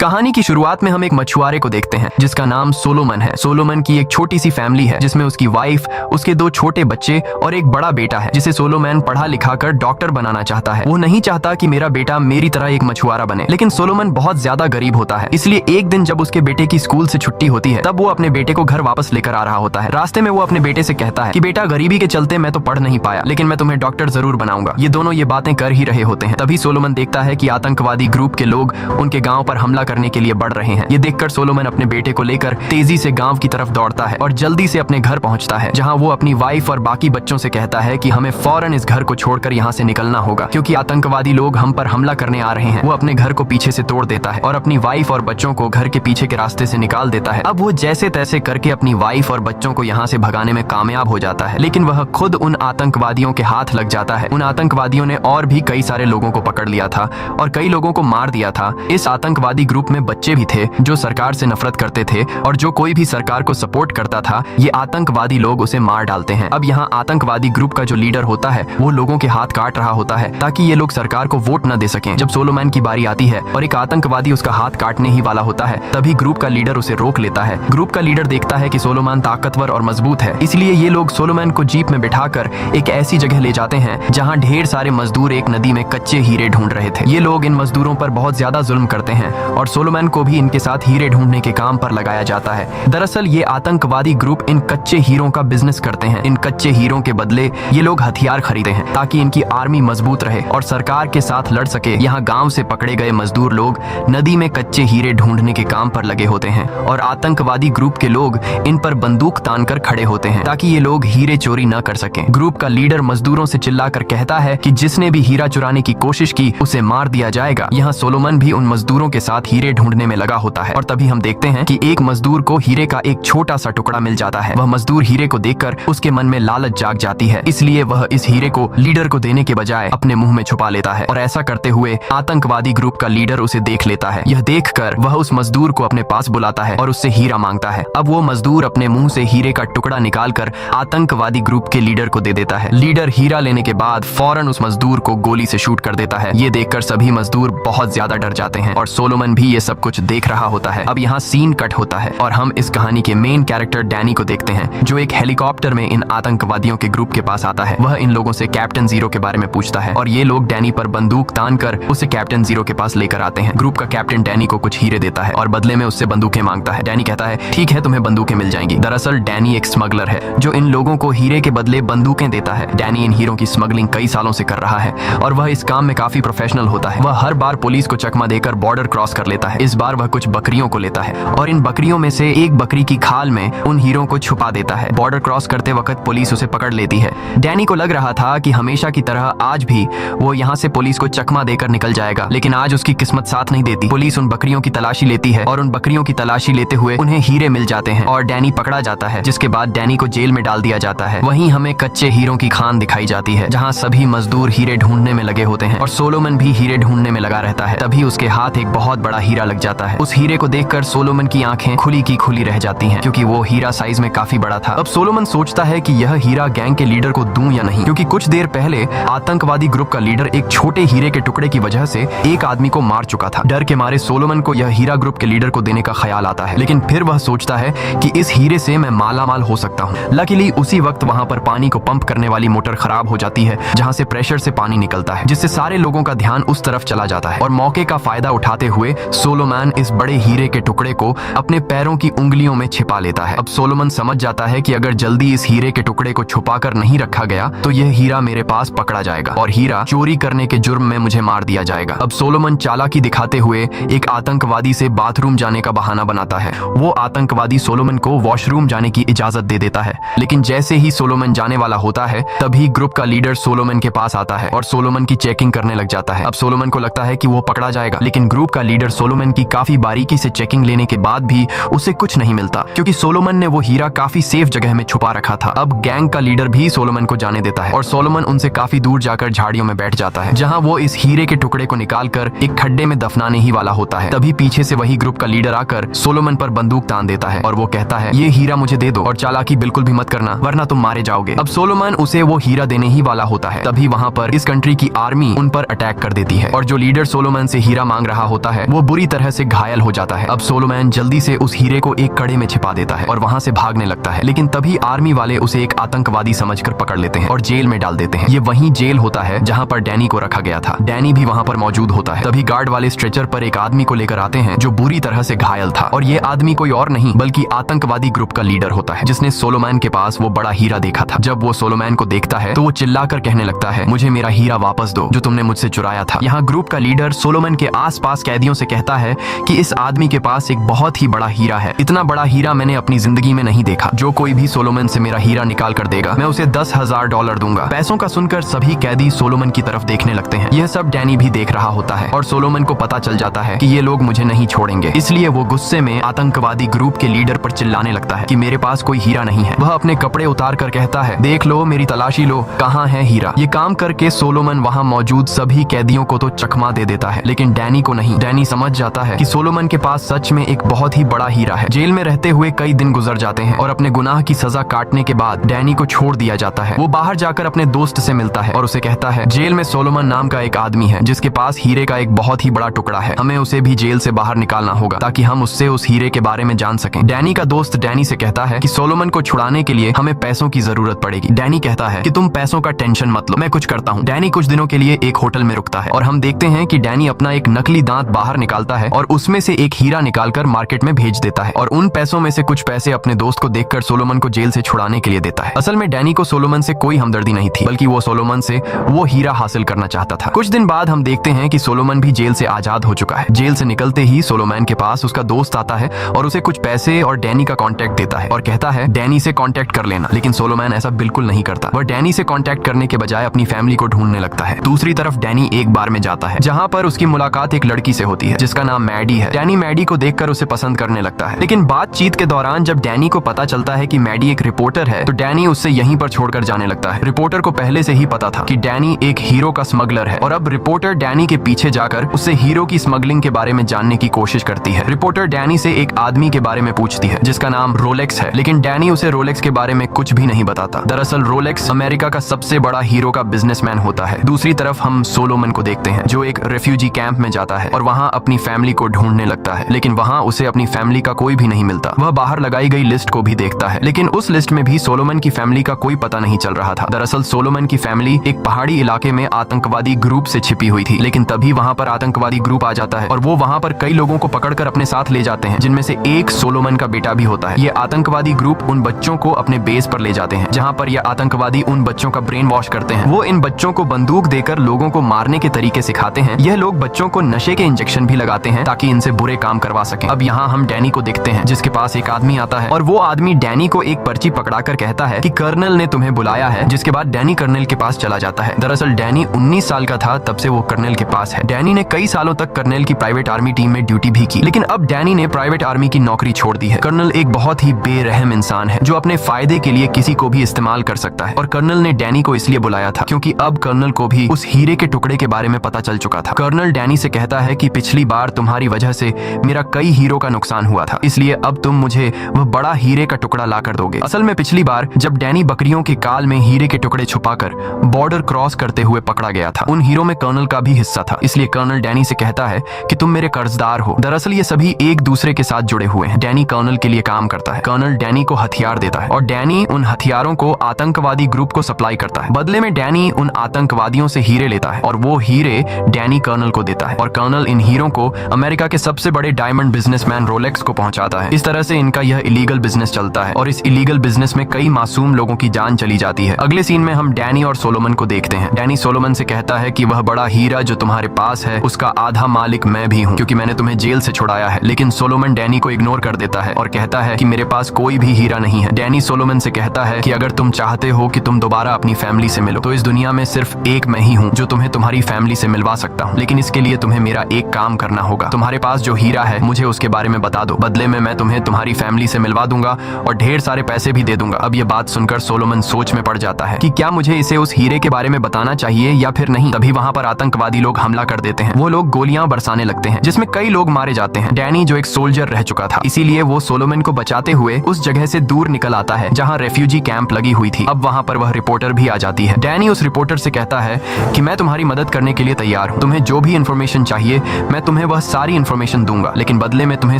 कहानी की शुरुआत में हम एक मछुआरे को देखते हैं जिसका नाम सोलोमन है। सोलोमन की एक छोटी सी फैमिली है जिसमें उसकी वाइफ, उसके 2 छोटे बच्चे और एक बड़ा बेटा है जिसे सोलोमन पढ़ा लिखा कर डॉक्टर बनाना चाहता है। वो नहीं चाहता कि मेरा बेटा मेरी तरह एक मछुआरा बने, लेकिन सोलोमन बहुत ज्यादा गरीब होता है। इसलिए एक दिन जब उसके बेटे की स्कूल से छुट्टी होती है तब वो अपने बेटे को घर वापस लेकर आ रहा होता है। रास्ते में वो अपने बेटे से कहता है कि बेटा, गरीबी के चलते मैं तो पढ़ नहीं पाया, लेकिन मैं तुम्हें डॉक्टर जरूर बनाऊंगा। ये दोनों ये बातें कर ही रहे होते हैं। तभी सोलोमन देखता है कि आतंकवादी ग्रुप के लोग उनके गाँव पर हमला करने के लिए बढ़ रहे हैं। ये देखकर सोलोमन अपने बेटे को लेकर तेजी से गांव की तरफ दौड़ता है और जल्दी से अपने घर पहुंचता है, जहां वो अपनी वाइफ और बाकी बच्चों से कहता है कि हमें फौरन इस घर को छोड़कर यहां से निकलना होगा क्योंकि आतंकवादी लोग हम पर हमला करने आ रहे हैं। वो अपने घर को पीछे से तोड़ देता है और अपनी वाइफ और बच्चों को घर के पीछे के रास्ते से निकाल देता है। अब वो जैसे तैसे करके अपनी वाइफ और बच्चों को यहाँ से भगाने में कामयाब हो जाता है, लेकिन वह खुद उन आतंकवादियों के हाथ लग जाता है। उन आतंकवादियों ने और भी कई सारे लोगों को पकड़ लिया था और कई लोगों को मार दिया था। इस आतंकवादी ग्रुप में बच्चे भी थे जो सरकार से नफरत करते थे और जो कोई भी सरकार को सपोर्ट करता था ये आतंकवादी लोग उसे मार डालते हैं। अब यहाँ आतंकवादी ग्रुप का जो लीडर होता है वो लोगों के हाथ काट रहा होता है ताकि ये लोग सरकार को वोट न दे सकें। जब सोलोमन की बारी आती है और एक आतंकवादी उसका हाथ काटने ही वाला होता है तभी ग्रुप का लीडर उसे रोक लेता है। ग्रुप का लीडर देखता है कि सोलोमन ताकतवर और मजबूत है, इसलिए ये लोग सोलोमन को जीप में बिठाकर एक ऐसी जगह ले जाते हैं जहाँ ढेर सारे मजदूर एक नदी में कच्चे हीरे ढूंढ रहे थे। ये लोग इन मजदूरों पर बहुत ज्यादा जुल्म करते हैं और सोलोमन को भी इनके साथ हीरे ढूंढने के काम पर लगाया जाता है। दरअसल ये आतंकवादी ग्रुप इन कच्चे हीरों का बिजनेस करते हैं। इन कच्चे हीरों के बदले ये लोग हथियार खरीदते हैं ताकि इनकी आर्मी मजबूत रहे और सरकार के साथ लड़ सके। यहाँ गांव से पकड़े गए मजदूर लोग नदी में कच्चे हीरे ढूंढने के काम पर लगे होते हैं और आतंकवादी ग्रुप के लोग इन पर बंदूक तान कर खड़े होते हैं ताकि ये लोग हीरे चोरी न कर सकें। ग्रुप का लीडर मजदूरों से चिल्लाकर कहता है कि जिसने भी हीरा चुराने की कोशिश की उसे मार दिया जाएगा। यहाँ सोलोमन भी उन मजदूरों के साथ हीरे ढूंढने में लगा होता है और तभी हम देखते हैं कि एक मजदूर को हीरे का एक छोटा सा टुकड़ा मिल जाता है। वह मजदूर हीरे को देखकर उसके मन में लालच जाग जाती है, इसलिए वह इस हीरे को लीडर को देने के बजाय अपने मुंह में छुपा लेता है और ऐसा करते हुए आतंकवादी ग्रुप का लीडर उसे देख लेता है। यह देखकर वह उस मजदूर को अपने पास बुलाता है और उससे हीरा मांगता है। अब वो मजदूर अपने मुंह से हीरे का टुकड़ा निकालकर आतंकवादी ग्रुप के लीडर को दे देता है। लीडर हीरा लेने के बाद फौरन उस मजदूर को गोली से शूट कर देता है। ये देखकर सभी मजदूर बहुत ज्यादा डर जाते हैं और सोलोमन भी ये सब कुछ देख रहा होता है। अब यहाँ सीन कट होता है और हम इस कहानी के मेन कैरेक्टर डैनी को देखते हैं जो एक हेलीकॉप्टर में इन आतंकवादियों के ग्रुप के पास आता है। वह इन लोगों से कैप्टन जीरो के बारे में पूछता है और ये लोग डैनी पर बंदूक तान कर उसे कैप्टन जीरो के पास लेकर आते हैं। ग्रुप का कैप्टन डैनी को कुछ हीरे देता है और बदले में उससे बंदूकें मांगता है। डैनी कहता है ठीक है, तुम्हें बंदूकें मिल जाएंगी। दरअसल डैनी एक स्मगलर है जो इन लोगों को हीरे के बदले बंदूकें देता है। डैनी इन हीरों की स्मगलिंग कई सालों से कर रहा है और वह इस काम में काफी प्रोफेशनल होता है। वह हर बार पुलिस को चकमा देकर बॉर्डर क्रॉस कर लेता है। इस बार वह कुछ बकरियों को लेता है और इन बकरियों में से एक बकरी की खाल में उन हीरों को छुपा देता है। बॉर्डर क्रॉस करते वक्त पुलिस उसे पकड़ लेती है। डैनी को लग रहा था कि हमेशा की तरह आज भी वो यहाँ से पुलिस को चकमा देकर निकल जाएगा, लेकिन आज उसकी किस्मत साथ नहीं देती। पुलिस उन बकरियों की तलाशी लेती है और उन बकरियों की तलाशी लेते हुए उन्हें हीरे मिल जाते हैं और डैनी पकड़ा जाता है, जिसके बाद डैनी को जेल में डाल दिया जाता है। वहीं हमें कच्चे हीरों की खान दिखाई जाती है जहाँ सभी मजदूर हीरे ढूंढने में लगे होते हैं और सोलोमन भी हीरे ढूंढने में लगा रहता है। तभी उसके हाथ एक बहुत बड़ा हीरा लग जाता है। उस हीरे को देखकर सोलोमन की आंखें खुली की खुली रह जाती हैं क्योंकि वो हीरा साइज में काफी बड़ा था। अब सोलोमन सोचता है कि यह हीरा गैंग के लीडर को दूं या नहीं, क्योंकि कुछ देर पहले आतंकवादी ग्रुप का लीडर एक छोटे हीरे के टुकड़े की वजह से एक आदमी को मार चुका था। डर के मारे सोलोमन को यह हीरा ग्रुप के लीडर को देने का ख्याल आता है, लेकिन फिर वह सोचता है कि इस हीरे से मैं मालामाल हो सकता हूँ। लकीली उसी वक्त वहाँ पर पानी को पंप करने वाली मोटर खराब हो जाती है जहाँ से प्रेशर से पानी निकलता है, जिससे सारे लोगों का ध्यान उस तरफ चला जाता है और मौके का फायदा उठाते हुए सोलोमन इस बड़े हीरे के टुकड़े को अपने पैरों की उंगलियों में छिपा लेता है। अब सोलोमन समझ जाता है कि अगर जल्दी इस हीरे के टुकड़े को छुपाकर नहीं रखा गया तो यह हीरा मेरे पास पकड़ा जाएगा और हीरा चोरी करने के जुर्म में मुझे मार दिया जाएगा। अब सोलोमन चालाकी दिखाते हुए एक आतंकवादी से बाथरूम जाने का बहाना बनाता है। वो आतंकवादी सोलोमन को वॉशरूम जाने की इजाजत दे देता है, लेकिन जैसे ही सोलोमन जाने वाला होता है तभी ग्रुप का लीडर सोलोमन के पास आता है और सोलोमन की चेकिंग करने लग जाता है। अब सोलोमन को लगता है कि वो पकड़ा जाएगा, लेकिन ग्रुप का लीडर सोलोमन की काफी बारीकी से चेकिंग लेने के बाद भी उसे कुछ नहीं मिलता क्योंकि सोलोमन ने वो हीरा काफी सेफ जगह में छुपा रखा था। अब गैंग का लीडर भी सोलोमन को जाने देता है और सोलोमन उनसे काफी दूर जाकर झाड़ियों में बैठ जाता है जहां वो इस हीरे के टुकड़े को निकालकर एक खड्डे में दफनाने ही वाला होता है। तभी पीछे से वही ग्रुप का लीडर आकर सोलोमन पर बंदूक तान देता है और वो कहता है ये हीरा मुझे दे दो और चालाकी बिल्कुल भी मत करना वरना तुम मारे जाओगे। अब सोलोमन उसे वो हीरा देने ही वाला होता है, तभी वहाँ पर इस कंट्री की आर्मी उन पर अटैक कर देती है और जो लीडर सोलोमन से हीरा मांग रहा होता है वो बुरी तरह से घायल हो जाता है। अब सोलोमन जल्दी से उस हीरे को एक कड़े में छिपा देता है और वहां से भागने लगता है, लेकिन तभी आर्मी वाले उसे एक आतंकवादी समझकर पकड़ लेते हैं और जेल में डाल देते हैं। ये वही जेल होता है जहाँ पर डैनी को रखा गया था। डैनी भी वहाँ पर मौजूद होता है। तभी गार्ड वाले स्ट्रेचर पर एक आदमी को लेकर आते हैं जो बुरी तरह से घायल था, और ये आदमी कोई और नहीं बल्कि आतंकवादी ग्रुप का लीडर होता है जिसने सोलोमन के पास वो बड़ा हीरा देखा था। जब वो सोलोमन को देखता है तो वो चिल्लाकर कहने लगता है, मुझे मेरा हीरा वापस दो जो तुमने मुझसे चुराया था। यहाँ ग्रुप का लीडर सोलोमन के आसपास कैदियों से कहता है कि इस आदमी के पास एक बहुत ही बड़ा हीरा है। इतना बड़ा हीरा मैंने अपनी जिंदगी में नहीं देखा। जो कोई भी सोलोमन से मेरा हीरा निकाल कर देगा मैं उसे $10,000 दूंगा। पैसों का सुनकर सभी कैदी सोलोमन की तरफ देखने लगते हैं। यह सब डैनी भी देख रहा होता है और सोलोमन को पता चल जाता है कि ये लोग मुझे नहीं छोड़ेंगे। इसलिए वो गुस्से में आतंकवादी ग्रुप के लीडर पर चिल्लाने लगता है कि मेरे पास कोई हीरा नहीं है। वह अपने कपड़े उतार कर कहता है, देख लो, मेरी तलाशी लो, कहाँ है हीरा। ये काम करके सोलोमन वहाँ मौजूद सभी कैदियों को तो चकमा दे देता है, लेकिन डैनी को नहीं। डैनी समझ जाता है कि सोलोमन के पास सच में एक बहुत ही बड़ा हीरा है। जेल में रहते हुए कई दिन गुजर जाते हैं और अपने गुनाह की सजा काटने के बाद डैनी को छोड़ दिया जाता है। वो बाहर जाकर अपने दोस्त से मिलता है और उसे कहता है, जेल में सोलोमन नाम का एक आदमी है जिसके पास हीरे का एक बहुत ही बड़ा टुकड़ा है। हमें उसे भी जेल से बाहर निकालना होगा ताकि हम उससे उस हीरे के बारे में जान सकें। डैनी का दोस्त डैनी से कहता है कि सोलोमन को छुड़ाने के लिए हमें पैसों की जरूरत पड़ेगी। डैनी कहता है कि तुम पैसों का टेंशन मत लो, मैं कुछ करता हूँ। डैनी कुछ दिनों के लिए एक होटल में रुकता है और हम देखते हैं कि डैनी अपना एक नकली दांत बाहर निकालता है और उसमें से एक हीरा निकालकर मार्केट में भेज देता है और उन पैसों में से कुछ पैसे अपने दोस्त को देखकर सोलोमन को जेल से छुड़ाने के लिए देता है। असल में डैनी को सोलोमन से कोई हमदर्दी नहीं थी, बल्कि वो सोलोमन से वो हीरा हासिल करना चाहता था। कुछ दिन बाद हम देखते हैं कि सोलोमन भी जेल से आजाद हो चुका है। जेल से निकलते ही सोलोमन के पास उसका दोस्त आता है और उसे कुछ पैसे और डैनी का कांटेक्ट देता है और कहता है, डैनी से कांटेक्ट कर लेना। लेकिन सोलोमन ऐसा बिल्कुल नहीं करता। वह डैनी से कांटेक्ट करने के बजाय अपनी फैमिली को ढूंढने लगता है। दूसरी तरफ डैनी एक बार में जाता है जहाँ पर उसकी मुलाकात एक लड़की से होती है जिसका नाम मैडी है। डैनी मैडी को देखकर उसे पसंद करने लगता है, लेकिन बातचीत के दौरान जब डैनी को पता चलता है कि मैडी एक रिपोर्टर है तो डैनी उससे यहीं पर छोड़कर जाने लगता है। रिपोर्टर को पहले से ही पता था कि डैनी एक हीरो का स्मगलर है और अब रिपोर्टर डैनी के पीछे जाकर उससे हीरो की स्मगलिंग के बारे में जानने की कोशिश करती है। रिपोर्टर डैनी से एक आदमी के बारे में पूछती है जिसका नाम रोलेक्स है, लेकिन डैनी उसे रोलेक्स के बारे में कुछ भी नहीं बताता। दरअसल रोलेक्स अमेरिका का सबसे बड़ा हीरो का बिजनेसमैन होता है। दूसरी तरफ हम सोलोमन को देखते हैं जो एक रेफ्यूजी कैंप में जाता है और वहाँ अपनी फैमिली को ढूंढने लगता है, लेकिन वहाँ उसे अपनी फैमिली का कोई भी नहीं मिलता। वह बाहर लगाई गई लिस्ट को भी देखता है, लेकिन उस लिस्ट में भी सोलोमन की फैमिली का कोई पता नहीं चल रहा था। दरअसल सोलोमन की फैमिली एक पहाड़ी इलाके में आतंकवादी ग्रुप से छिपी हुई थी, लेकिन तभी वहाँ पर आतंकवादी ग्रुप आ जाता है और वो वहाँ पर कई लोगों को पकड़कर अपने साथ ले जाते हैं, जिनमें से एक सोलोमन का बेटा भी होता है। ये आतंकवादी ग्रुप उन बच्चों को अपने बेस पर ले जाते हैं जहाँ पर ये आतंकवादी उन बच्चों का ब्रेन वॉश करते हैं। वो इन बच्चों को बंदूक देकर लोगों को मारने के तरीके सिखाते हैं। यह लोग बच्चों को नशे के इंजेक्शन भी लगाते हैं ताकि इनसे बुरे काम करवा सकें। अब यहाँ हम डैनी को देखते हैं जिसके पास एक आदमी आता है और वो आदमी डैनी को एक पर्ची पकड़ाकर कहता है कि कर्नल ने तुम्हें बुलाया है, जिसके बाद डैनी कर्नल के पास चला जाता है। दरअसल डैनी 19 साल का था तब से वो कर्नल के पास है। डैनी ने कई सालों तक कर्नल की प्राइवेट आर्मी टीम में ड्यूटी भी की, लेकिन अब डैनी ने प्राइवेट आर्मी की नौकरी छोड़ दी है। कर्नल एक बहुत ही बेरहम इंसान है जो अपने फायदे के लिए किसी को भी इस्तेमाल कर सकता है और कर्नल ने डैनी को इसलिए बुलाया था क्योंकि अब कर्नल को भी उस हीरे के टुकड़े के बारे में पता चल चुका था। कर्नल डैनी से कहता है कि पिछली बार तुम्हारी वजह से मेरा कई हीरो का नुकसान हुआ था, इसलिए अब तुम मुझे वह बड़ा हीरे का टुकड़ा ला कर दोगे। असल में पिछली बार जब डैनी बकरियों के काल में हीरे के टुकड़े छुपाकर बॉर्डर क्रॉस करते हुए पकड़ा गया था, उन हीरो में कर्नल का भी हिस्सा था, इसलिए कर्नल डैनी से कहता है कि तुम मेरे कर्जदार हो। दरअसल ये सभी एक दूसरे के साथ जुड़े हुए हैं। डैनी कर्नल के लिए काम करता है, कर्नल डैनी को हथियार देता है और डैनी उन हथियारों को आतंकवादी ग्रुप को सप्लाई करता है। बदले में डैनी उन आतंकवादियों से हीरे लेता है और वो हीरे डैनी कर्नल को देता है और कर्नल इन हीरो को अमेरिका के सबसे बड़े डायमंड बिजनेसमैन रोलेक्स को पहुंचाता है। इस तरह से इनका यह इलीगल बिजनेस चलता है और इस इलीगल बिजनेस में कई मासूम लोगों की जान चली जाती है। अगले सीन में हम डैनी और सोलोमन को देखते हैं। डैनी सोलोमन से कहता है कि वह बड़ा हीरा जो तुम्हारे पास है उसका आधा मालिक मैं भी हूँ क्योंकि मैंने तुम्हें जेल से छुड़ाया है, लेकिन सोलोमन डैनी को इग्नोर कर देता है और कहता है कि मेरे पास कोई भी हीरा नहीं है। डैनी सोलोमन से कहता है कि अगर तुम चाहते हो कि तुम दोबारा अपनी फैमिली से मिलो तो इस दुनिया में सिर्फ एक मैं ही हूँ जो तुम्हें तुम्हारी फैमिली से मिलवा सकता हूँ, लेकिन इसके लिए तुम्हें मेरा एक काम करना होगा। तुम्हारे पास जो हीरा है मुझे उसके बारे में बता दो, बदले में मैं तुम्हें तुम्हारी फैमिली से मिलवा दूंगा और ढेर सारे पैसे भी दे दूंगा। अब ये बात सुनकर सोलोमन सोच में पड़ जाता है कि क्या मुझे इसे उस हीरे के बारे में बताना चाहिए या फिर नहीं। तभी वहाँ पर आतंकवादी लोग हमला कर देते हैं। वो लोग गोलियां बरसाने लगते हैं जिसमें कई लोग मारे जाते हैं। डैनी जो एक सोल्जर रह चुका था, इसीलिए वो सोलोमन को बचाते हुए उस जगह से दूर निकल आता है जहाँ रेफ्यूजी कैंप लगी हुई थी। अब वहाँ पर वह रिपोर्टर भी आ जाती है। डैनी उस रिपोर्टर से कहता है कि मैं तुम्हारी मदद करने के लिए तैयार हूँ, तुम्हें जो भी इंफॉर्मेशन चाहिए मैं तुम्हें तुम्हें वह सारी इन्फॉर्मेशन दूंगा, लेकिन बदले में तुम्हें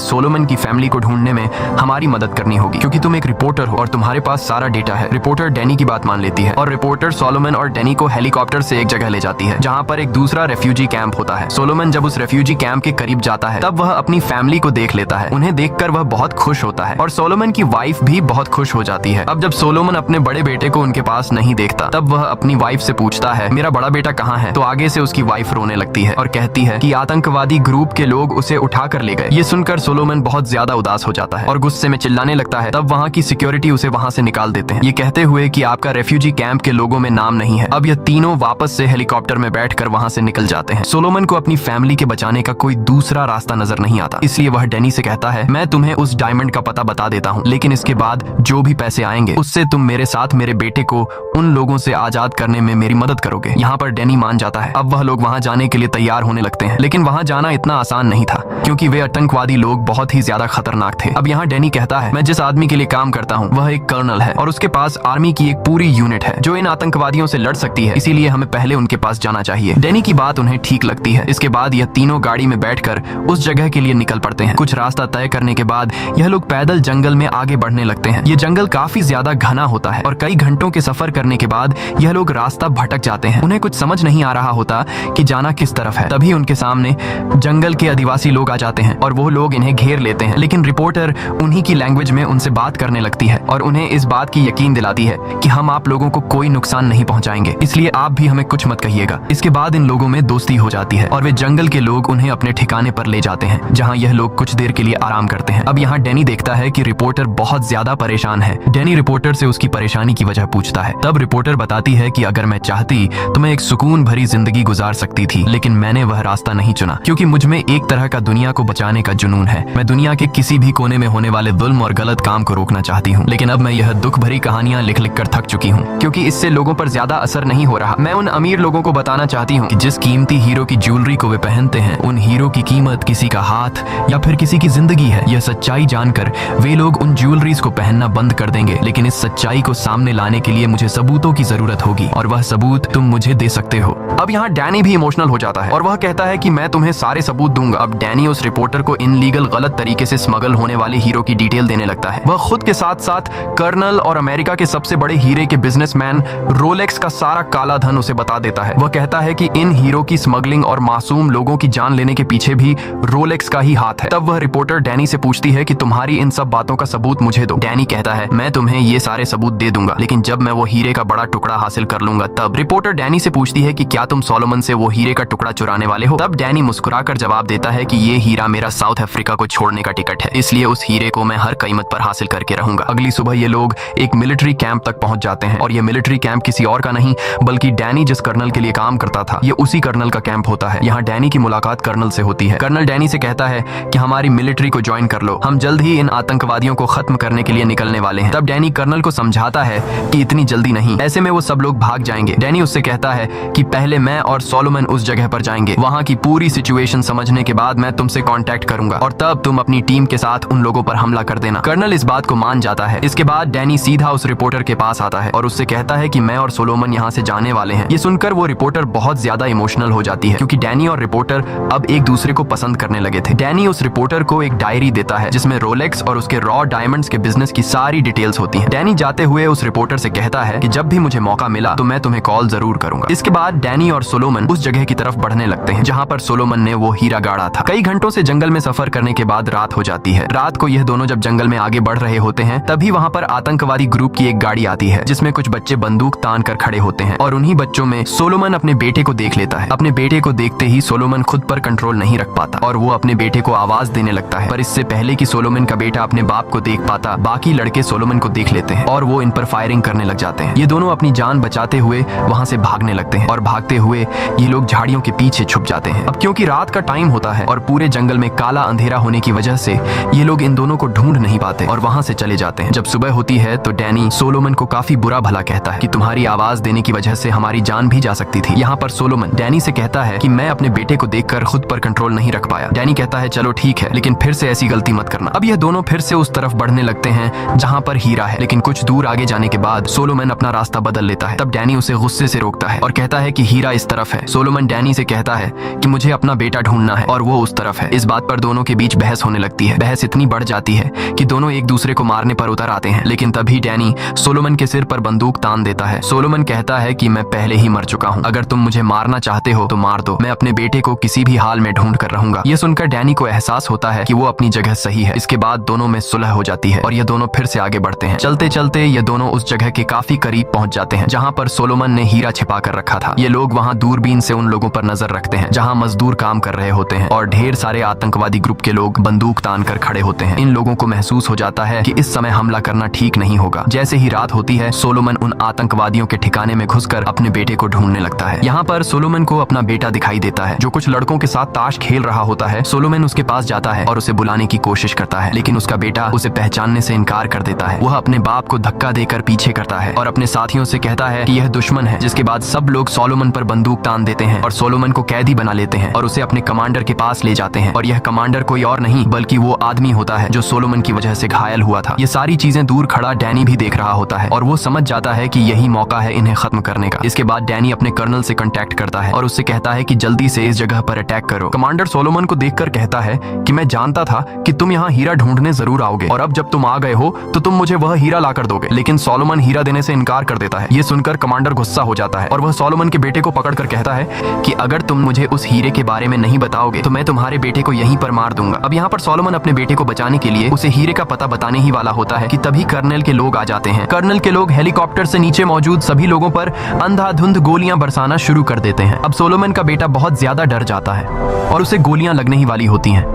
सोलोमन की फैमिली को ढूंढने में हमारी मदद करनी होगी, क्योंकि तुम एक रिपोर्टर हो और तुम्हारे पास सारा डेटा है। रिपोर्टर डैनी की बात मान लेती है और रिपोर्टर सोलोमन और डैनी को हेलीकॉप्टर से एक जगह ले जाती है जहाँ पर एक दूसरा रेफ्यूजी कैंप होता है। सोलोमन जब उस रेफ्यूजी कैंप के करीब जाता है तब वह अपनी फैमिली को देख लेता है। उन्हें देखकर वह बहुत खुश होता है और सोलोमन की वाइफ भी बहुत खुश हो जाती है। अब जब सोलोमन अपने बड़े बेटे को उनके पास नहीं देखता तब वह अपनी वाइफ से पूछता है, मेरा बड़ा बेटा कहाँ है? तो आगे से उसकी वाइफ रोने लगती है और कहती है कि आतंकवादी ग्रुप के लोग उसे उठा कर ले गए। ये सुनकर सोलोमन बहुत ज्यादा उदास हो जाता है और गुस्से में चिल्लाने लगता है। तब वहाँ की सिक्योरिटी उसे वहाँ से निकाल देते हैं, ये कहते हुए कि आपका रेफ्यूजी कैंप के लोगों में नाम नहीं है। अब यह तीनों वापस से हेलीकॉप्टर में बैठकर वहाँ से निकल जाते हैं। सोलोमन को अपनी फैमिली के बचाने का कोई दूसरा रास्ता नजर नहीं आता, इसलिए वह डैनी से कहता है, मैं तुम्हें उस डायमंड का पता बता देता हूँ, लेकिन इसके बाद जो भी पैसे आएंगे उससे तुम मेरे साथ मेरे बेटे को उन लोगों से आजाद करने में मेरी मदद करोगे। यहाँ पर डैनी मान जाता है। अब वह लोग वहाँ जाने के लिए तैयार होने लगते हैं, लेकिन वहाँ जाना इतना आसान नहीं था क्योंकि वे आतंकवादी लोग बहुत ही ज्यादा खतरनाक थे। अब यहाँ डैनी कहता है, मैं जिस आदमी के लिए काम करता हूँ वह एक कर्नल है और उसके पास आर्मी की एक पूरी यूनिट है जो इन आतंकवादियों से लड़ सकती है, इसीलिए हमें पहले उनके पास जाना चाहिए। डैनी की बात उन्हें ठीक लगती है। इसके बाद यह तीनों गाड़ी में बैठकर उस जगह के लिए निकल पड़ते हैं। कुछ रास्ता तय करने के बाद यह लोग पैदल जंगल में आगे बढ़ने लगते हैं। ये जंगल काफी ज्यादा घना होता है और कई घंटों के सफर करने के बाद यह लोग रास्ता भटक जाते हैं। उन्हें कुछ समझ नहीं आ रहा होता कि जाना किस तरफ है। तभी उनके सामने जंगल के आदिवासी लोग आ जाते हैं और वो लोग इन्हें घेर लेते हैं, लेकिन रिपोर्टर उन्हीं की लैंग्वेज में उनसे बात करने लगती है और उन्हें इस बात की यकीन दिलाती है कि हम आप लोगों को कोई नुकसान नहीं पहुंचाएंगे, इसलिए आप भी हमें कुछ मत कहिएगा। इसके बाद इन लोगों में दोस्ती हो जाती है और वे जंगल के लोग उन्हें अपने ठिकाने पर ले जाते हैं जहाँ यह लोग कुछ देर के लिए आराम करते हैं। अब यहाँ डैनी देखता है कि रिपोर्टर बहुत ज्यादा परेशान है। डैनी रिपोर्टर से उसकी परेशानी की वजह पूछता है। तब रिपोर्टर बताती है कि अगर मैं चाहती तो मैं एक सुकून भरी जिंदगी गुजार सकती थी, लेकिन मैंने वह रास्ता नहीं चुना क्योंकि मुझ में एक तरह का दुनिया को बचाने का जुनून है। मैं दुनिया के किसी भी कोने में होने वाले जुल्म और गलत काम को रोकना चाहती हूँ, लेकिन अब मैं यह दुख भरी कहानियां लिख लिख कर थक चुकी हूँ क्योंकि इससे लोगों पर ज्यादा असर नहीं हो रहा। मैं उन अमीर लोगों को बताना चाहती हूँ कि जिस कीमती हीरो की ज्वेलरी को वे पहनते हैं उन हीरो की कीमत किसी का हाथ या फिर किसी की जिंदगी है। यह सच्चाई जानकर वे लोग उन ज्वेलरीज को पहनना बंद कर देंगे, लेकिन इस सच्चाई को सामने लाने के लिए मुझे सबूतों की जरूरत होगी और वह सबूत तुम मुझे दे सकते हो। अब यहाँ डैनी भी इमोशनल हो जाता है और वह कहता है कि मैं तुम्हें सारे सबूत दूंगा। अब डैनी उस रिपोर्टर को इनलीगल गलत तरीके से स्मगल होने वाले हीरो की डिटेल देने लगता है। वह खुद के साथ साथ कर्नल और अमेरिका के सबसे बड़े हीरे के बिजनेसमैन रोलेक्स का सारा काला धन उसे बता देता है। वह कहता है कि इन हीरो की स्मगलिंग और मासूम लोगों की जान लेने के पीछे भी रोलेक्स का ही हाथ है। तब वह रिपोर्टर डैनी से पूछती है कि तुम्हारी इन सब बातों का सबूत मुझे दो। डैनी कहता है, मैं तुम्हें ये सारे सबूत दे दूंगा, लेकिन जब मैं वो हीरे का बड़ा टुकड़ा हासिल कर लूंगा तब। रिपोर्टर डैनी से पूछती है कि क्या तुम सोलोमन से वो हीरे का टुकड़ा चुराने वाले हो? तब डैनी मुस्कुराकर जवाब देता है कि ये हीरा मेरा साउथ अफ्रीका को छोड़ने का टिकट है, इसलिए उस हीरे को मैं हर कीमत पर हासिल करके रहूंगा। अगली सुबह ये लोग एक मिलिट्री कैंप तक पहुंच जाते हैं और ये मिलिट्री कैंप किसी और का नहीं बल्कि डैनी जिस कर्नल के लिए काम करता था ये उसी कर्नल का कैंप होता है। यहाँ डैनी की मुलाकात कर्नल से होती है। कर्नल डैनी से कहता है कि हमारी मिलिट्री को ज्वाइन कर लो, हम जल्द ही इन आतंकवादियों को खत्म करने के लिए निकलने वाले हैं। तब डैनी कर्नल को समझाता है कि इतनी जल्दी नहीं, ऐसे में वो सब लोग भाग जाएंगे। डैनी उससे कहता है कि पहले मैं और सोलोमन उस जगह पर जाएंगे, वहाँ की पूरी सिचुएशन समझने के बाद मैं तुमसे कांटेक्ट करूंगा और तब तुम अपनी टीम के साथ उन लोगों पर हमला कर देना। कर्नल इस बात को मान जाता है। इसके बाद डैनी सीधा उस रिपोर्टर के पास आता है और उससे कहता है कि मैं और सोलोमन यहाँ से जाने वाले हैं। ये सुनकर वो रिपोर्टर बहुत ज्यादा इमोशनल हो जाती है क्योंकि डैनी और रिपोर्टर अब एक दूसरे को पसंद करने लगे थे। डैनी उस रिपोर्टर को एक डायरी देता है जिसमें रोलेक्स और उसके रॉ डायमंड्स के बिजनेस की सारी डिटेल्स होती हैं। डैनी जाते हुए उस रिपोर्टर से कहता है कि जब भी मुझे मौका मिला तो मैं तुम्हें कॉल जरूर करूंगा। इसके बाद डैनी और सोलोमन उस जगह की तरफ बढ़ने लगते हैं जहाँ पर सोलोमन ने वो हीरा गाड़ा था। कई घंटों से जंगल में सफर करने के बाद रात हो जाती है। रात को यह दोनों जब जंगल में आगे बढ़ रहे होते हैं तभी वहाँ पर आतंकवादी ग्रुप की एक गाड़ी आती है जिसमें कुछ बच्चे बंदूक तान कर खड़े होते हैं और उन्हीं बच्चों में सोलोमन अपने बेटे को देख लेता है। अपने बेटे को देखते ही सोलोमन खुद पर कंट्रोल नहीं रख पाता और वो अपने बेटे को आवाज देने लगता है, पर इससे पहले कि सोलोमन का बेटा अपने बाप को देख पाता बाकी लड़के सोलोमन को देख लेते हैं और वो इन पर फायरिंग करने लग जाते हैं। ये दोनों अपनी जान बचाते हुए वहाँ से भागने लगते हैं और भागते हुए ये लोग झाड़ियों के पीछे छुप जाते हैं। अब क्योंकि रात का टाइम होता है और पूरे जंगल में काला अंधेरा होने की वजह से ये लोग इन दोनों को ढूंढ नहीं पाते और वहाँ से चले जाते हैं। जब सुबह होती है तो डैनी सोलोमन को काफी बुरा भला कहता है कि तुम्हारी आवाज देने की वजह से हमारी जान भी जा सकती थी। यहाँ पर सोलोमन डैनी से कहता है कि मैं अपने बेटे को देखकर खुद पर कंट्रोल नहीं रख पाया। डैनी कहता है चलो ठीक है, लेकिन फिर से ऐसी गलती मत करना। अब ये दोनों फिर से उस तरफ बढ़ने लगते हैं जहाँ पर हीरा है, लेकिन कुछ दूर आगे जाने के बाद सोलोमन अपना रास्ता बदल लेता है। तब डैनी उसे गुस्से से रोकता है और कहता है कि हीरा इस तरफ है। सोलोमन डैनी से कहता है कि मुझे अपना बेटा ढूंढना है और वो उस तरफ है। इस बात पर दोनों के बीच बहस होने लगती है। बहस इतनी बढ़ जाती है कि दोनों एक दूसरे को मारने पर उतर आते हैं। लेकिन तभी डैनी सोलोमन के सिर पर बंदूक तान देता है। सोलोमन कहता है कि मैं पहले ही मर चुका हूँ, अगर तुम मुझे मारना चाहते हो तो मार दो, मैं अपने बेटे को किसी भी हाल में ढूंढ कर रहूंगा। यह सुनकर डैनी को एहसास होता है कि वो अपनी जगह सही है। इसके बाद दोनों में सुलह हो जाती है और ये दोनों फिर से आगे बढ़ते हैं। चलते चलते ये दोनों उस जगह के काफी करीब पहुंच जाते हैं जहाँ पर सोलोमन ने हीरा छिपा कर रखा था। ये लोग वहाँ दूरबीन से उन लोगों पर नजर रखते हैं जहाँ मजदूर काम कर रहे होते हैं और ढेर सारे आतंकवादी ग्रुप के लोग बंदूक तान कर खड़े होते हैं। इन लोगों को महसूस हो जाता है कि इस समय हमला करना ठीक नहीं होगा। जैसे ही रात होती है, सोलोमन उन आतंकवादियों के ठिकाने में घुसकर अपने बेटे को ढूंढने लगता है। यहाँ पर सोलोमन को अपना बेटा दिखाई देता है जो कुछ लड़कों के साथ ताश खेल रहा होता है। सोलोमन उसके पास जाता है और उसे बुलाने की कोशिश करता है, लेकिन उसका बेटा उसे पहचानने से इनकार कर देता है। वह अपने बाप को धक्का देकर पीछे करता है और अपने साथियों से कहता है कि यह दुश्मन है। जिसके बाद सब लोग सोलोमन पर बंदूक तान देते हैं और सोलोमन को कैदी बना लेते हैं और उसे अपने कमांडर के पास ले जाते हैं। और यह कमांडर कोई और नहीं बल्कि वो आदमी होता है जो सोलोमन की वजह से घायल हुआ था। ये सारी चीजें दूर खड़ा डैनी भी देख रहा होता है और वो समझ जाता है कि यही मौका है इन्हें खत्म करने का। इसके बाद डैनी अपने कर्नल से कांटेक्ट करता है और उससे कहता है कि जल्दी से इस जगह पर अटैक करो। कमांडर सोलोमन को देखकर कहता है कि मैं जानता था कि तुम यहाँ हीरा ढूंढने जरूर आओगे और अब जब तुम आ गए हो तो तुम मुझे वह हीरा लाकर दोगे। लेकिन सोलोमन हीरा देने से इनकार कर देता है। ये सुनकर कमांडर गुस्सा हो जाता है और वह सोलोमन के बेटे को पकड़कर कहता है कि अगर तुम मुझे उस हीरे के बारे में नहीं बताओगे तो मैं तुम्हारे बेटे को यहीं पर मार दूंगा। अब यहाँ पर सोलोमन अपने बेटे को बचाने के लिए उसे हीरे का पता बताने ही वाला होता है कि तभी कर्नल के लोग आ जाते हैं। कर्नल के लोग हेलीकॉप्टर से नीचे मौजूद सभी लोगों पर अंधाधुंध गोलियां बरसाना शुरू कर देते हैं। अब सोलोमन का बेटा बहुत ज्यादा डर जाता है और उसे गोलियां लगने ही वाली होती हैं।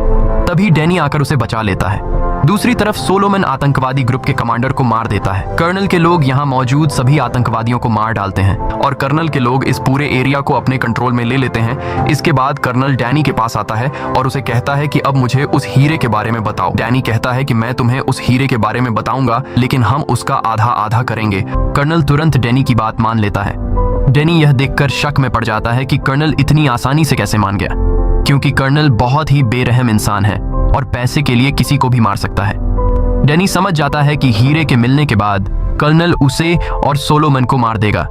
तभी डैनी आकर उसे बचा लेता है। दूसरी तरफ सोलोमन आतंकवादी ग्रुप के कमांडर को मार देता है। कर्नल के लोग यहाँ मौजूद सभी आतंकवादियों को मार डालते हैं और कर्नल के लोग इस पूरे एरिया को अपने कंट्रोल में ले लेते हैं। इसके बाद कर्नल डैनी के पास आता है और उसे कहता है कि अब मुझे उस हीरे के बारे में बताओ। डैनी कहता है कि मैं तुम्हें उस हीरे के बारे में बताऊंगा, लेकिन हम उसका आधा आधा करेंगे। कर्नल तुरंत डैनी की बात मान लेता है। डैनी यह देखकर शक में पड़ जाता है कि कर्नल इतनी आसानी से कैसे मान गया, क्योंकि कर्नल बहुत ही बेरहम इंसान है और पैसे के लिए किसी को भी मार सकता है। डैनी समझ जाता है कि हीरे के मिलने के बाद कर्नल उसे और सोलोमन को मार देगा।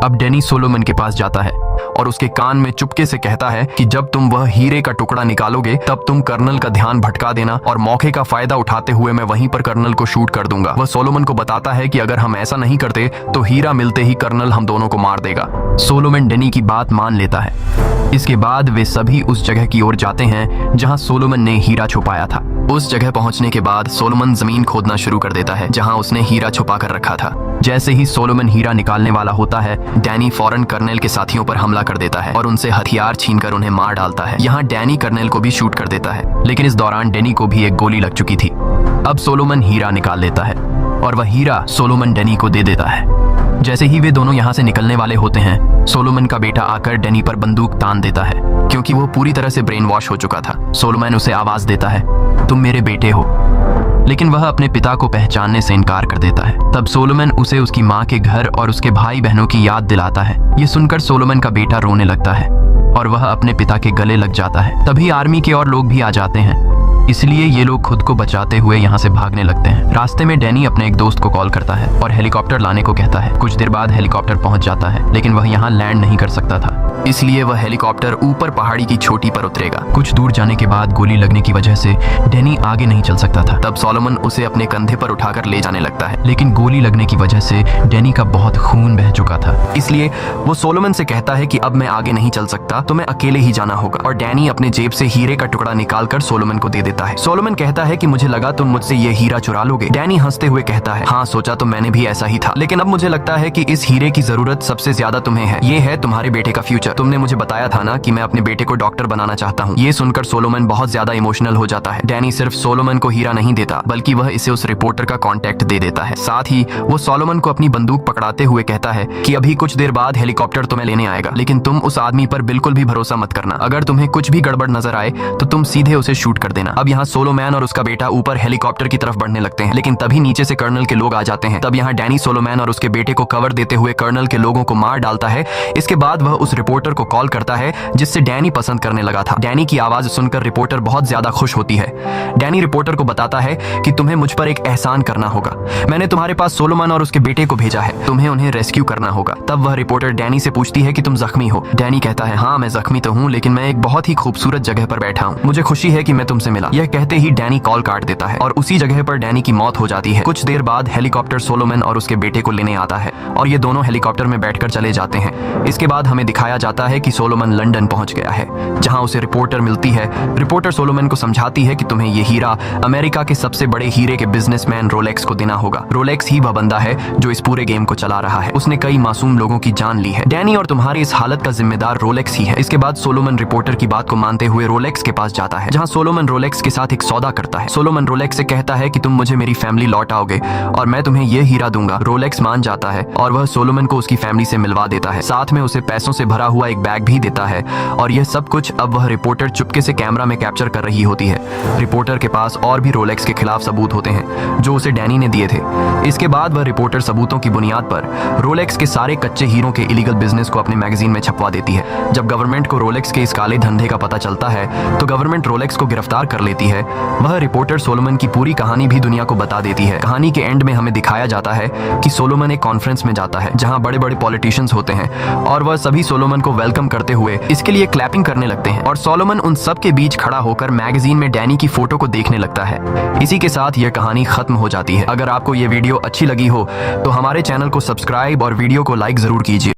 अब डैनी सोलोमन के पास जाता है और उसके कान में चुपके से कहता है कि जब तुम वह हीरे का टुकड़ा निकालोगे तब तुम कर्नल का ध्यान भटका देना और मौके का फायदा उठाते हुए मैं वहीं पर कर्नल को शूट कर दूंगा। वह सोलोमन को बताता है कि अगर हम ऐसा नहीं करते तो हीरा मिलते ही कर्नल हम दोनों को मार देगा। सोलोमन डैनी की बात मान लेता है। इसके बाद वे सभी उस जगह की ओर जाते हैं जहां सोलोमन ने हीरा छुपाया था। उस जगह पहुंचने के बाद सोलोमन जमीन खोदना शुरू कर देता है जहां उसने हीरा छुपा कर रखा था। जैसे ही सोलोमन हीरा निकालने वाला होता है, डैनी फौरन कर्नल के साथियों पर हमला कर देता है और उनसे हथियार छीनकर उन्हें मार डालता है। यहाँ डैनी कर्नल को भी शूट कर देता है, लेकिन इस दौरान डैनी को भी एक गोली लग चुकी थी। अब सोलोमन हीरा निकाल लेता है और वह हीरा सोलोमन डैनी को दे देता है। जैसे ही वे दोनों यहाँ से निकलने वाले होते हैं, सोलोमन का बेटा आकर डैनी पर बंदूक तान देता है क्योंकि वो पूरी तरह से ब्रेन वॉश हो चुका था। सोलोमन उसे आवाज देता है, तुम मेरे बेटे हो, लेकिन वह अपने पिता को पहचानने से इनकार कर देता है। तब सोलोमन उसे उसकी माँ के घर और उसके भाई बहनों की याद दिलाता है। ये सुनकर सोलोमन का बेटा रोने लगता है और वह अपने पिता के गले लग जाता है। तभी आर्मी के और लोग भी आ जाते हैं, इसलिए ये लोग खुद को बचाते हुए यहाँ से भागने लगते हैं। रास्ते में डैनी अपने एक दोस्त को कॉल करता है और हेलीकॉप्टर लाने को कहता है। कुछ देर बाद हेलीकॉप्टर पहुंच जाता है, लेकिन वह यहाँ लैंड नहीं कर सकता था, इसलिए वह हेलीकॉप्टर ऊपर पहाड़ी की चोटी पर उतरेगा। कुछ दूर जाने के बाद गोली लगने की वजह से डैनी आगे नहीं चल सकता था। तब सोलोमन उसे अपने कंधे पर उठाकर ले जाने लगता है, लेकिन गोली लगने की वजह से डैनी का बहुत खून बह चुका था, इसलिए वो सोलोमन से कहता है कि अब मैं आगे नहीं चल सकता, तो मैं अकेले ही जाना होगा। और डैनी अपने जेब से हीरे का टुकड़ा निकालकर सोलोमन को दे देता है। सोलोमन कहता है कि मुझे लगा तुम मुझसे ये हीरा चुरा लोगे। डैनी हंसते हुए कहता है, हाँ सोचा तो मैंने भी ऐसा ही था, लेकिन अब मुझे लगता है कि इस हीरे की जरूरत सबसे ज्यादा तुम्हें है। ये है तुम्हारे बेटे का फ्यूचर। तुमने मुझे बताया था ना कि मैं अपने बेटे को डॉक्टर बनाना चाहता हूँ। ये सुनकर सोलोमन बहुत ज्यादा इमोशनल हो जाता है। डैनी सिर्फ सोलोमन को हीरा नहीं देता, बल्कि वह इसे उस रिपोर्टर का कॉन्टेक्ट दे देता है। साथ ही वो सोलोमन को अपनी बंदूक पकड़ाते हुए कहता है कि अभी कुछ देर बाद हेलीकॉप्टर तुम्हें लेने आएगा, लेकिन तुम उस आदमी पर बिल्कुल भी भरोसा मत करना। अगर तुम्हें कुछ भी गड़बड़ नजर आए तो तुम सीधे उसे शूट कर देना। अब यहाँ सोलोमैन और उसका बेटा ऊपर हेलीकॉप्टर की तरफ बढ़ने लगते हैं, लेकिन तभी नीचे से कर्नल के लोग आ जाते हैं। तब यहाँ डैनी सोलोमैन और उसके बेटे को कवर देते हुए कर्नल के लोगों को मार डालता है। इसके बाद वह उस रिपोर्टर रिपोर्टर को कॉल करता है जिससे डैनी पसंद करने लगा था। डैनी की आवाज सुनकर रिपोर्टर बहुत ज्यादा खुश होती है। डैनी रिपोर्टर को बताता है कि तुम्हें मुझ पर एक एहसान करना होगा। मैंने तुम्हारे पास सोलोमन और उसके बेटे को भेजा है, तुम्हें उन्हें रेस्क्यू करना होगा। तब वह रिपोर्टर डैनी से पूछती है कि तुम जख्मी हो। डैनी कहता है हाँ मैं जख्मी तो हूँ, लेकिन मैं एक बहुत ही खूबसूरत जगह पर बैठा हूँ। मुझे खुशी है कि मैं तुमसे मिला। यह कहते ही डैनी कॉल काट देता है और उसी जगह पर डैनी की मौत हो जाती है। कुछ देर बाद हेलीकॉप्टर सोलोमन और उसके बेटे को लेने आता है और ये दोनों हेलीकॉप्टर में बैठकर चले जाते हैं। इसके बाद हमें दिखाया जाता है कि सोलोमन लंदन पहुंच गया है, जहां उसे रिपोर्टर मिलती है। रिपोर्टर सोलोमन को समझाती है कि तुम्हें ये हीरा अमेरिका के सबसे बड़े हीरे के बिजनेसमैन रोलेक्स को देना होगा। रोलेक्स ही वह बंदा है जो इस पूरे गेम को चला रहा है। उसने कई मासूम लोगों की जान ली है। डैनी और तुम्हारी इस हालत का जिम्मेदार रोलेक्स ही है। इसके बाद सोलोमन रिपोर्टर की बात को मानते हुए रोलेक्स के पास जाता है, जहां सोलोमन रोलेक्स के साथ एक सौदा करता है। सोलोमन रोलेक्स से कहता है कि तुम मुझे मेरी फैमिली लौट आओगे और मैं तुम्हें यह हीरा दूंगा। रोलेक्स मान जाता है और वह सोलोमन को उसकी फैमिली से मिलवा देता है। साथ में उसे पैसों से भरा हुआ एक बैग भी देता है और यह सब कुछ अब वह रिपोर्टर चुपके से कैमरा में कैप्चर कर रही होती है। रिपोर्टर के पास और भी रोलेक्स के खिलाफ सबूत होते हैं जो उसे डैनी ने दिए थे। इसके बाद वह रिपोर्टर सबूतों की बुनियाद पर रोलेक्स के सारे कच्चे हीरों के इलीगल बिजनेस को अपने मैगजीन में छपवा देती है। जब गवर्नमेंट को रोलेक्स के इस काले धंधे का पता चलता है तो गवर्नमेंट रोलेक्स को गिरफ्तार कर लेती है। वह रिपोर्टर सोलोमन की पूरी कहानी भी दुनिया को बता देती है। कहानी के एंड में हमें दिखाया जाता है कि सोलोमन एक कॉन्फ्रेंस में जाता है जहां बड़े बड़े पॉलिटिशियंस होते हैं और वह सभी सोलोमन को वेलकम करते हुए इसके लिए क्लैपिंग करने लगते हैं और सोलोमन उन सब के बीच खड़ा होकर मैगजीन में डैनी की फोटो को देखने लगता है। इसी के साथ यह कहानी खत्म हो जाती है। अगर आपको यह वीडियो अच्छी लगी हो तो हमारे चैनल को सब्सक्राइब और वीडियो को लाइक जरूर कीजिए।